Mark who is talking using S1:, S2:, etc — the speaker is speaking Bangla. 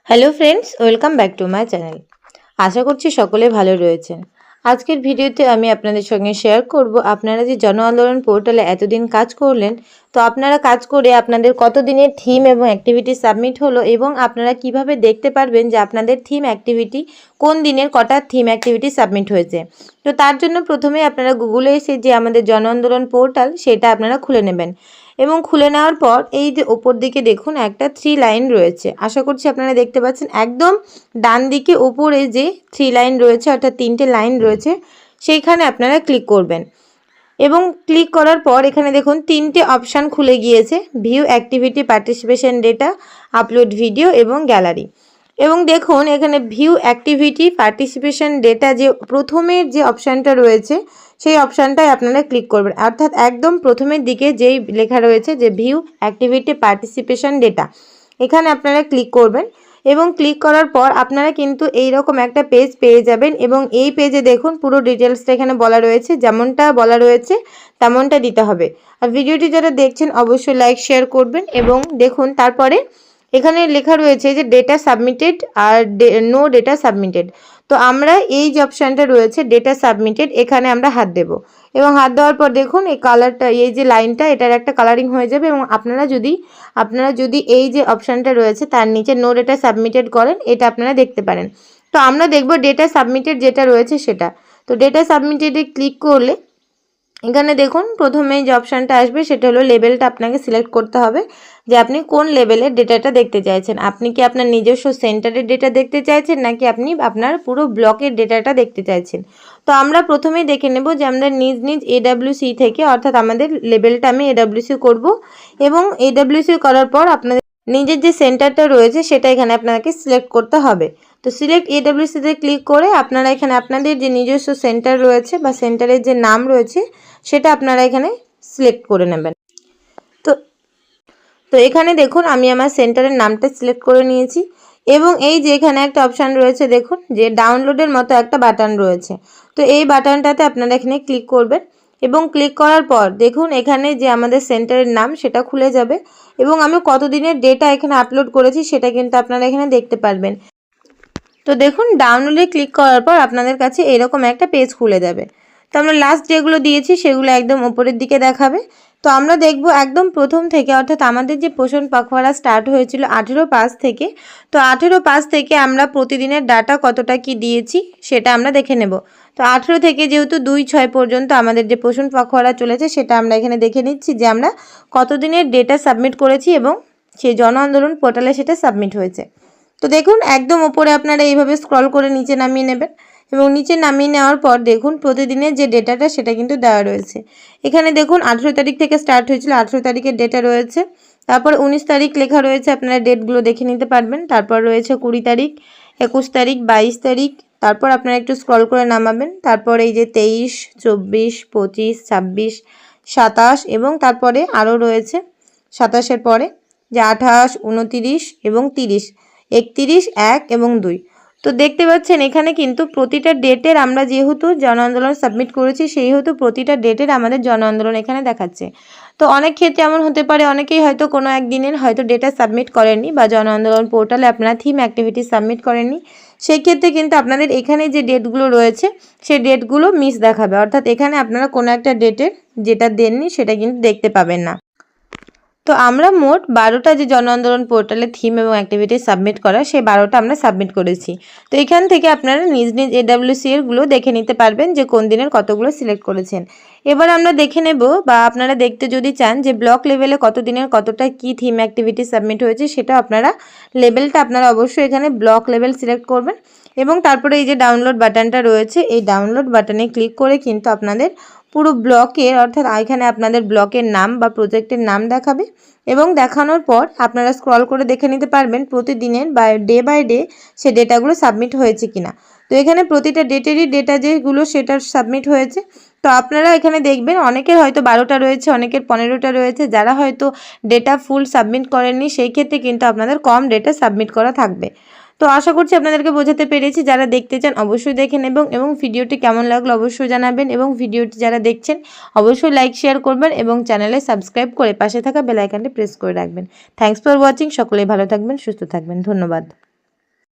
S1: Hello friends, welcome back to my channel. আশা করছি সকলে ভালো রয়েছেন। আজকের ভিডিওতে আমি আপনাদের সঙ্গে শেয়ার করব আপনারা যে জন আন্দোলন পোর্টালে এতদিন কাজ করলেন, তো আপনারা কাজ করে আপনাদের কত দিনের থিম এবং অ্যাক্টিভিটি সাবমিট হলো এবং আপনারা কিভাবে দেখতে পারবেন যে আপনাদের থিম অ্যাক্টিভিটি কোন দিনের কটা থিম অ্যাক্টিভিটি সাবমিট হয়েছে। তো তার জন্য প্রথমে আপনারা গুগলে এসে যে আমাদের জন আন্দোলন পোর্টাল সেটা আপনারা খুলে নেবেন এবং খুলে নেওয়ার পর এই যে ওপর দিকে দেখুন একটা 3 লাইন রয়েছে। আশা করছি আপনারা দেখতে পাচ্ছেন একদম ডান দিকে ওপরে যে 3 লাইন রয়েছে অর্থাৎ 3টে লাইন রয়েছে সেইখানে আপনারা ক্লিক করবেন এবং ক্লিক করার পর এখানে দেখুন 3টে অপশান খুলে গিয়েছে, view activity, participation data, upload video এবং গ্যালারি। এবং দেখুন এখানে ভিউ অ্যাক্টিভিটি, পার্টিসিপেশন ডেটা যে প্রথমের যে অপশানটা রয়েছে সেই অপশানটায় আপনারা ক্লিক করবেন, অর্থাৎ একদম প্রথমের দিকে যেই লেখা রয়েছে যে ভিউ অ্যাক্টিভিটি, পার্টিসিপেশন ডেটা, এখানে আপনারা ক্লিক করবেন এবং ক্লিক করার পর আপনারা কিন্তু এইরকম একটা পেজ পেয়ে যাবেন এবং এই পেজে দেখুন পুরো ডিটেলসটা এখানে বলা রয়েছে, যেমনটা বলা রয়েছে তেমনটা দিতে হবে। আর ভিডিওটি যারা দেখছেন অবশ্যই লাইক শেয়ার করবেন এবং দেখুন তারপরে এখানে লেখা রয়েছে যে ডেটা সাবমিটেড আর নো ডেটা সাবমিটেড। তো আমরা এই যে অপশানটা রয়েছে ডেটা সাবমিটেড, এখানে আমরা হাত দেব এবং হাত দেওয়ার পর দেখুন এই কালারটা, এই যে লাইনটা, এটার একটা কালারিং হয়ে যাবে এবং আপনারা যদি এই যে অপশানটা রয়েছে তার নিচে নো ডেটা সাবমিটেড করেন, এটা আপনারা দেখতে পারেন। তো আমরা দেখব ডেটা সাবমিটেড যেটা রয়েছে সেটা। তো ডেটা সাবমিটেডে ক্লিক করলে এখানে দেখুন প্রথমে যে অপশানটা আসবে সেটা হলো লেভেলটা আপনাকে সিলেক্ট করতে হবে যে আপনি কোন লেভেলের ডেটাটা দেখতে চাইছেন। আপনি কি আপনার নিজস্ব সেন্টারের ডেটা দেখতে চাইছেন নাকি আপনি আপনার পুরো ব্লকের ডেটাটা দেখতে চাইছেন। তো আমরা প্রথমেই দেখে নেব যে আমাদের নিজ এডাব্লিউসি থেকে, অর্থাৎ আমাদের লেভেলটা আমি এডাব্লিউসি করব এবং এডাব্লিউসি করার পর আপনাদের নিজের যে সেন্টারটা রয়েছে সেটা এখানে আপনাকে সিলেক্ট করতে হবে। তো সিলেক্ট এডাব্লিউসিতে ক্লিক করে আপনারা এখানে আপনাদের যে নিজস্ব সেন্টার রয়েছে বা সেন্টারের যে নাম রয়েছে সেটা আপনারা এখানে সিলেক্ট করে নেবেন। তো এখানে দেখুন আমি আমার সেন্টারের নামটা সিলেক্ট করে নিয়েছি এবং এই যে এখানে একটা অপশান রয়েছে দেখুন যে ডাউনলোডের মতো একটা বাটন রয়েছে। তো এই বাটনটাতে আপনারা এখানে ক্লিক করবেন এবং ক্লিক করার পর দেখুন এখানে যে আমাদের সেন্টারের নাম সেটা খুলে যাবে এবং আমি কতদিনের ডেটা এখানে আপলোড করেছি সেটা কিন্তু আপনারা এখানে দেখতে পারবেন। তো দেখুন ডাউনলোডে ক্লিক করার পর আপনাদের কাছে এরকম একটা পেজ খুলে যাবে। তো আমরা লাস্ট যেগুলো দিয়েছি সেগুলো একদম উপরের দিকে দেখাবে। তো আমরা দেখব একদম প্রথম থেকে, অর্থাৎ আমাদের যে পোষণ পাখওয়ারা স্টার্ট হয়েছিল 18/5 থেকে। তো 18/5 থেকে আমরা প্রতিদিনের ডাটা কতটা কি দিয়েছি সেটা আমরা দেখে নেব। তো 18 থেকে যেহেতু 2/6 পর্যন্ত আমাদের যে পোষণ পাখওয়ারা চলেছে সেটা আমরা এখানে দেখে নিচ্ছি যে আমরা কতদিনের ডেটা সাবমিট করেছি এবং সেই জন আন্দোলন পোর্টালে সেটা সাবমিট হয়েছে। তো দেখুন একদম উপরে আপনারা এইভাবে স্ক্রল করে নিচে নামিয়ে নেবেন এবং নিচে নামিয়ে নেওয়ার পর দেখুন প্রতিদিনের যে ডেটাটা সেটা কিন্তু দেওয়া রয়েছে। এখানে দেখুন 18 তারিখ থেকে স্টার্ট হয়েছিল, 18 তারিখের ডেটা রয়েছে। তারপর 19 তারিখ লেখা রয়েছে, আপনারা ডেটগুলো দেখে নিতে পারবেন। তারপর রয়েছে 20 তারিখ, 21 তারিখ, 22 তারিখ। তারপর আপনারা একটু স্ক্রল করে নামাবেন। তারপর এই যে 23, 24, 25, 26, 27 এবং তারপরে আরও রয়েছে 27-এর পরে যে 28, 29 এবং 30, 31, 1 এবং 2। তো দেখতে পাচ্ছেন এখানে কিন্তু প্রতিটা ডেটের আমরা যেহেতু জন আন্দোলন সাবমিট করেছি সেহেতু প্রতিটা ডেটের আমাদের জন আন্দোলন এখানে দেখাচ্ছে। তো অনেক ক্ষেত্রে এমন হতে পারে অনেকেই হয়তো কোনো একদিনের হয়তো ডেটা সাবমিট করেননি বা জন আন্দোলন পোর্টালে আপনারা থিম অ্যাক্টিভিটি সাবমিট করেননি, সেই ক্ষেত্রে কিন্তু আপনাদের এখানে যে ডেটগুলো রয়েছে সেই ডেটগুলো মিস দেখাবে, অর্থাৎ এখানে আপনারা কোনো একটা ডেটের যেটা দেননি সেটা কিন্তু দেখতে পাবেন না। তো আমরা মোট 12টা যে জন আন্দোলন পোর্টালে থিম এবং অ্যাক্টিভিটি সাবমিট করা সেই 12টা আমরা সাবমিট করেছি। তো এখান থেকে আপনারা নিজ এডাব্লিউসি এরগুলো দেখে নিতে পারবেন যে কোন দিনের কতগুলো সিলেক্ট করেছেন। এবার আমরা দেখে নেব বা আপনারা দেখতে যদি চান যে ব্লক লেভেলে কত দিনের কতটা কি থিম অ্যাক্টিভিটি সাবমিট হয়েছে সেটা আপনারা লেভেলটা আপনারা অবশ্যই এখানে ব্লক লেভেল সিলেক্ট করবেন এবং তারপরে এই যে ডাউনলোড বাটনটা রয়েছে এই ডাউনলোড বাটনে ক্লিক করে কিন্তু আপনাদের পুরো ব্লকের, অর্থাৎ এখানে আপনাদের ব্লকের নাম বা প্রজেক্টের নাম দেখাবে এবং দেখানোর পর আপনারা স্ক্রল করে দেখে নিতে পারবেন প্রতিদিনের বা ডে বাই ডে সে ডেটাগুলো সাবমিট হয়েছে কিনা। তো এখানে প্রতিটা ডেটেরই ডেটা যেগুলো সেটা সাবমিট হয়েছে। তো আপনারা এখানে দেখবেন অনেকের হয়তো 12টা রয়েছে, অনেকের 15টা রয়েছে। যারা হয়তো ডেটা ফুল সাবমিট করেননি সেই ক্ষেত্রে কিন্তু আপনাদের কম ডেটা সাবমিট করা থাকবে। তো আশা করছি আপনাদেরকে বোঝাতে পেরেছি। যারা দেখতে চান অবশ্যই দেখে নেবেন এবং ভিডিওটি কেমন লাগলো অবশ্যই জানাবেন এবং ভিডিওটি যারা দেখছেন অবশ্যই লাইক শেয়ার করবেন এবং চ্যানেলে সাবস্ক্রাইব করে পাশে থাকা বেল আইকনটি প্রেস করে রাখবেন। Thanks for watching. সকলেই ভালো থাকবেন, সুস্থ থাকবেন। ধন্যবাদ।